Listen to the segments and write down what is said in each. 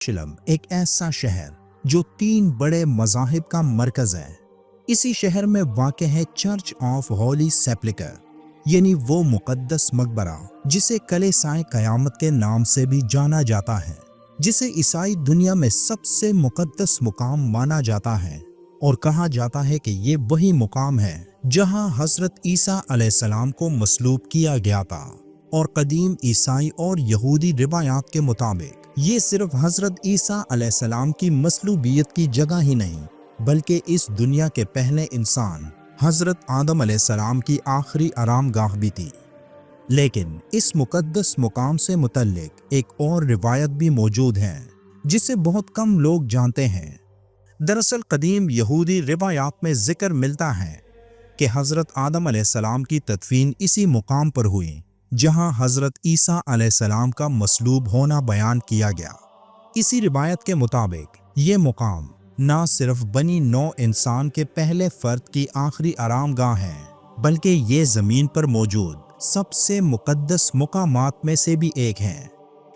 यरूशलेम एक ऐसा शहर जो 3 बड़े मज़ाहिब का मरकज़ है। इसी शहर में वाक़ है चर्च ऑफ होली सेप्लिकर, यानी वो मुक़द्दस मकबरा जिसे कलीसिया क़यामत के नाम से भी जाना जाता है, जिसे ईसाई दुनिया में सबसे मुक़द्दस मुकाम माना जाता है और कहा जाता है कि ये वही मुकाम है जहां हज़रत ईसा अलैहिस्सलाम को मसलूब किया गया था। और कदीम ईसाई और यहूदी रिवायात के मुताबिक ये सिर्फ हज़रत ईसा अलैहिस्सलाम की मसलूबियत की जगह ही नहीं, बल्कि इस दुनिया के पहले इंसान हज़रत आदम अलैहिस्सलाम की आखिरी आरामगाह भी थी। लेकिन इस मुक़द्दस मुकाम से मुतल्लिक एक और रिवायत भी मौजूद है जिसे बहुत कम लोग जानते हैं। दरअसल कदीम यहूदी रिवायात में जिक्र मिलता है कि हज़रत आदम अलैहिस्सलाम की तदफीन इसी मुकाम पर हुई जहां हज़रत ईसा अलैहिस्सलाम का मसलूब होना बयान किया गया। इसी रिवायत के मुताबिक ये मुकाम ना सिर्फ बनी नौ इंसान के पहले फ़र्द की आखिरी आरामगाह है, बल्कि ये ज़मीन पर मौजूद सबसे मुक़द्दस मुकामात में से भी एक है।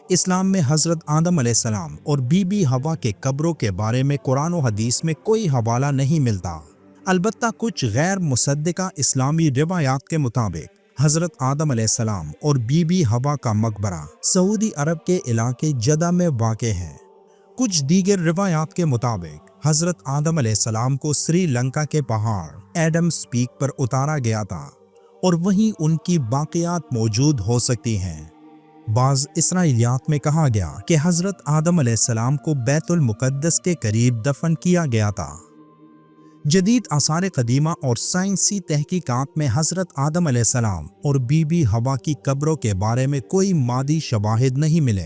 इस्लाम में हज़रत आदम अलैहिस्सलाम और बीबी हवा के कब्रों के बारे में कुरान और हदीस में कोई हवाला नहीं मिलता। अलबत्ता कुछ गैर मुसद्दिका इस्लामी रिवायात के मुताबिक हज़रत आदम अलैहिस्सलाम और बीबी हवा का मकबरा सऊदी अरब के इलाके जदा में वाक़ है। कुछ दीगर रिवायात के मुताबिक हज़रत आदम अलैहिस्सलाम को श्रीलंका के पहाड़ एडम्स पीक पर उतारा गया था और वहीं उनकी बाक़ियात मौजूद हो सकती हैं। बाज़ इसराइलियात में कहा गया कि हज़रत आदम अलैहिस्सलाम को बैतुल मुक़द्दस के करीब दफन किया गया था। जदीद आसार कदीमा और साइंसी तहकीकात में हज़रत आदम अलैहिस्सलाम और बीबी हवा की कब्रों के बारे में कोई मादी शवाहिद नहीं मिले।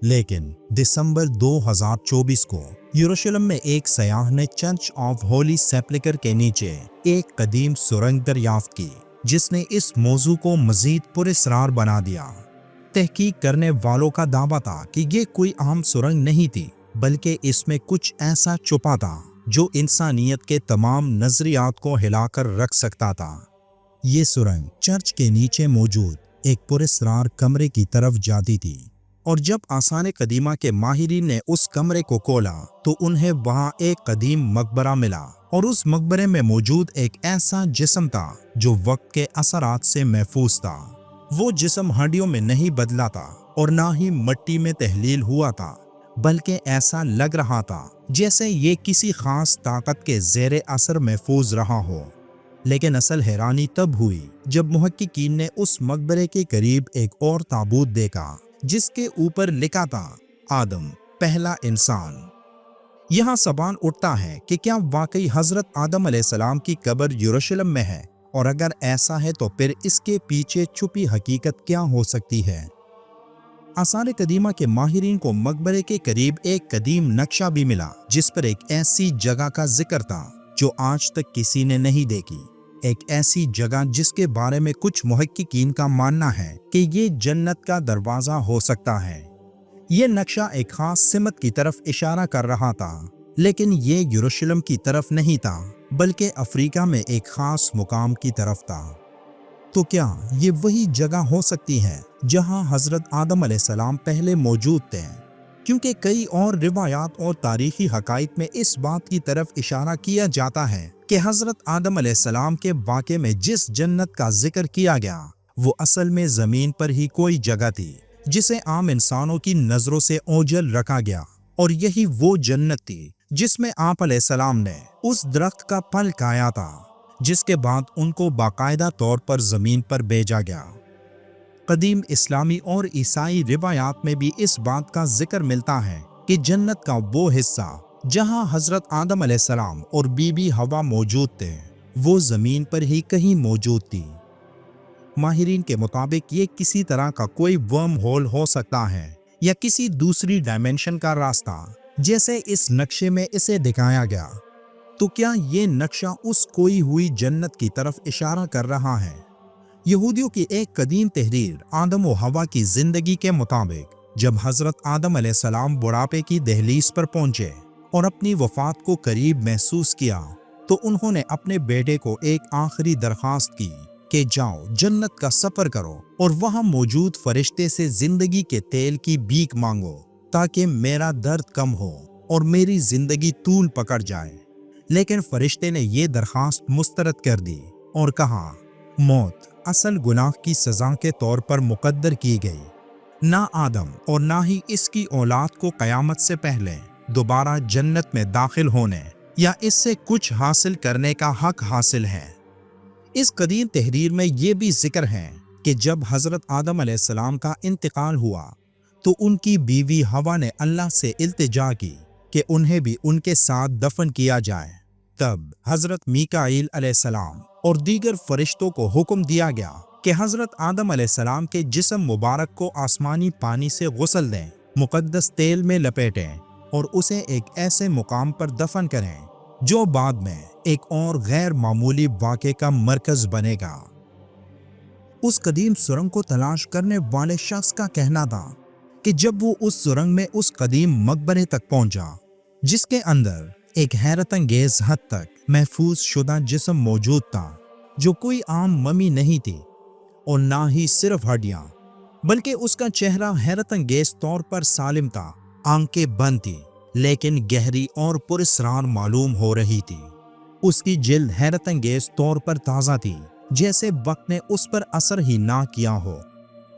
लेकिन दिसंबर 2024 को यरूशलेम में एक सयाह ने चर्च ऑफ होली सेप्लिकर के नीचे एक कदीम सुरंग दरियाफ्त की, जिसने इस मौजू को मज़ीद पुरअसरार बना दिया। तहकीक करने वालों का दावा था कि ये कोई आम सुरंग नहीं थी, बल्कि इसमें कुछ ऐसा छुपा था जो इंसानियत के तमाम नज़रियात को हिलाकर रख सकता था। ये सुरंग चर्च के नीचे मौजूद एक पुरअसरार कमरे की तरफ जाती थी, और जब आसार कदीमा के माहिरीन ने उस कमरे को खोला तो उन्हें वहाँ एक कदीम मकबरा मिला, और उस मकबरे में मौजूद एक ऐसा जिस्म था जो वक्त के असरात से महफूज था। वो जिस्म हड्डियों में नहीं बदला था और ना ही मिट्टी में तहलील हुआ था, बल्कि ऐसा लग रहा था जैसे ये किसी खास ताकत के ज़ेरे असर महफूज रहा हो। लेकिन असल हैरानी तब हुई जब मुहक्किकीन ने उस मकबरे के करीब एक और ताबूत देखा जिसके ऊपर लिखा था आदम, पहला इंसान। यहाँ सवाल उठता है कि क्या वाकई हज़रत आदम अलैहिस्सलाम की कब्र यरूशलेम में है, और अगर ऐसा है तो फिर इसके पीछे छुपी हकीकत क्या हो सकती है। आसार कदीमा के माहिरीन को मकबरे के करीब एक कदीम नक्शा भी मिला जिस पर एक ऐसी जगह का जिक्र था जो आज तक किसी ने नहीं देखी। एक ऐसी जगह जिसके बारे में कुछ मुहक्किकीन का मानना है कि ये जन्नत का दरवाज़ा हो सकता है। ये नक्शा एक खास सिमत की तरफ इशारा कर रहा था, लेकिन ये यरूशलेम की तरफ नहीं था, बल्कि अफ्रीका में एक खास मुकाम की तरफ था। तो क्या ये वही जगह हो सकती है जहां हज़रत आदम अलैहिस्सलाम पहले मौजूद थे? क्योंकि कई और रिवायात और तारीखी हकाइक में इस बात की तरफ इशारा किया जाता है कि हज़रत आदम अलैहिस्सलाम के वाक़े में जिस जन्नत का जिक्र किया गया वो असल में ज़मीन पर ही कोई जगह थी जिसे आम इंसानों की नज़रों से ओझल रखा गया, और यही वो जन्नत थी जिसमें आप अलैहिस्सलाम ने उस दरख्त का फल खाया था, जिसके बाद उनको बाकायदा तौर पर ज़मीन पर भेजा गया। कदीम इस्लामी और ईसाई रिवायात में भी इस बात का जिक्र मिलता है कि जन्नत का वो हिस्सा जहां हज़रत आदम अलैहिस्सलाम और बीबी हवा मौजूद थे वो ज़मीन पर ही कहीं मौजूद थी। माहिरीन के मुताबिक ये किसी तरह का कोई वर्म होल हो सकता है या किसी दूसरी डायमेंशन का रास्ता, जैसे इस नक्शे में इसे दिखाया गया। तो क्या ये नक्शा उस खोई हुई जन्नत की तरफ इशारा कर रहा है? यहूदियों की एक कदीम तहरीर आदम व हवा की ज़िंदगी के मुताबिक जब हज़रत आदम अलैहिस्सलाम बुढ़ापे की दहलीज पर पहुंचे और अपनी वफ़ात को करीब महसूस किया, तो उन्होंने अपने बेटे को एक आखिरी दरख्वास्त की कि जाओ जन्नत का सफ़र करो और वहाँ मौजूद फरिश्ते से ज़िंदगी के तेल की भीख मांगो। ताकि मेरा दर्द कम हो और मेरी जिंदगी तूल पकड़ जाए। लेकिन फरिश्ते ने ये दरख्वास्त मुस्तरद कर दी और कहा, मौत असल गुनाह की सजा के तौर पर मुकद्दर की गई। ना आदम और ना ही इसकी औलाद को क़यामत से पहले दोबारा जन्नत में दाखिल होने या इससे कुछ हासिल करने का हक हासिल है। इस कदीम तहरीर में ये भी जिक्र है कि जब हज़रत आदम अलैहिस्सलाम का इंतकाल हुआ तो उनकी बीवी हवा ने अल्लाह से इल्तिजा की कि उन्हें भी उनके साथ दफन किया जाए। तब हज़रत मीकाईल अलैहिस्सलाम और दीगर फरिश्तों को हुक्म दिया गया कि हज़रत आदम अलैहिस्सलाम के जिस्म मुबारक को आसमानी पानी से गुस्ल दें, मुक़द्दस तेल में लपेटें और उसे एक ऐसे मुकाम पर दफन करें जो बाद में एक और गैर मामूली वाक़े का मरकज़ बनेगा। उस कदीम सुरंग को तलाश करने वाले शख्स का कहना था कि जब वो उस सुरंग में उस कदीम मकबरे तक पहुंचा, जिसके अंदर एक हैरत अंगेज हद तक महफूज शुदा जिस्म मौजूद था, जो कोई आम ममी नहीं थी और ना ही सिर्फ हड्डियां, बल्कि उसका चेहरा हैरत अंगेज तौर पर सालिम था। आंखें बंद थी लेकिन गहरी और पुरस्रार मालूम हो रही थी। उसकी जिल्द हैरत अंगेज तौर पर ताज़ा थी, जैसे वक्त ने उस पर असर ही ना किया हो।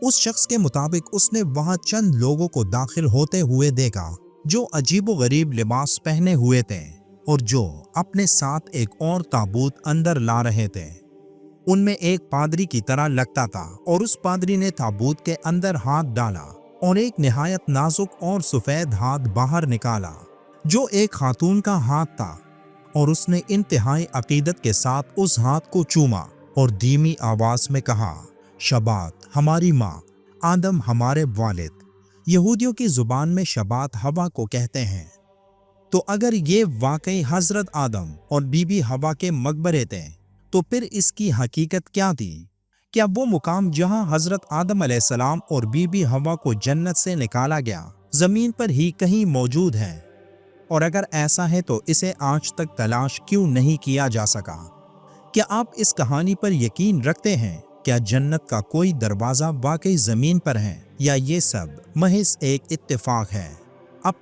उस शख्स के मुताबिक उसने वहां चंद लोगों को दाखिल होते हुए देखा जो अजीबोगरीब लिबास पहने हुए थे और जो अपने साथ एक और ताबूत अंदर ला रहे थे। उनमें एक पादरी की तरह लगता था और उस पादरी ने ताबूत के अंदर हाथ डाला और एक निहायत नाजुक और सफ़ेद हाथ बाहर निकाला जो एक खातून का हाथ था, और उसने इंतहाई अकीदत के साथ उस हाथ को चूमा और धीमी आवाज में कहा, शबात हमारी माँ, आदम हमारे वालिद। यहूदियों की जुबान में शबात हवा को कहते हैं। तो अगर ये वाकई हजरत आदम और बीबी हवा के मकबरे थे तो फिर इसकी हकीकत क्या थी? क्या वो मुकाम जहां हजरत आदम अलैहिस्सलाम और बीबी हवा को जन्नत से निकाला गया जमीन पर ही कहीं मौजूद है? और अगर ऐसा है तो इसे आज तक तलाश क्यों नहीं किया जा सका? क्या आप इस कहानी पर यकीन रखते हैं? क्या जन्नत का कोई दरवाज़ा वाकई ज़मीन पर है या ये सब महज एक इत्तेफाक है?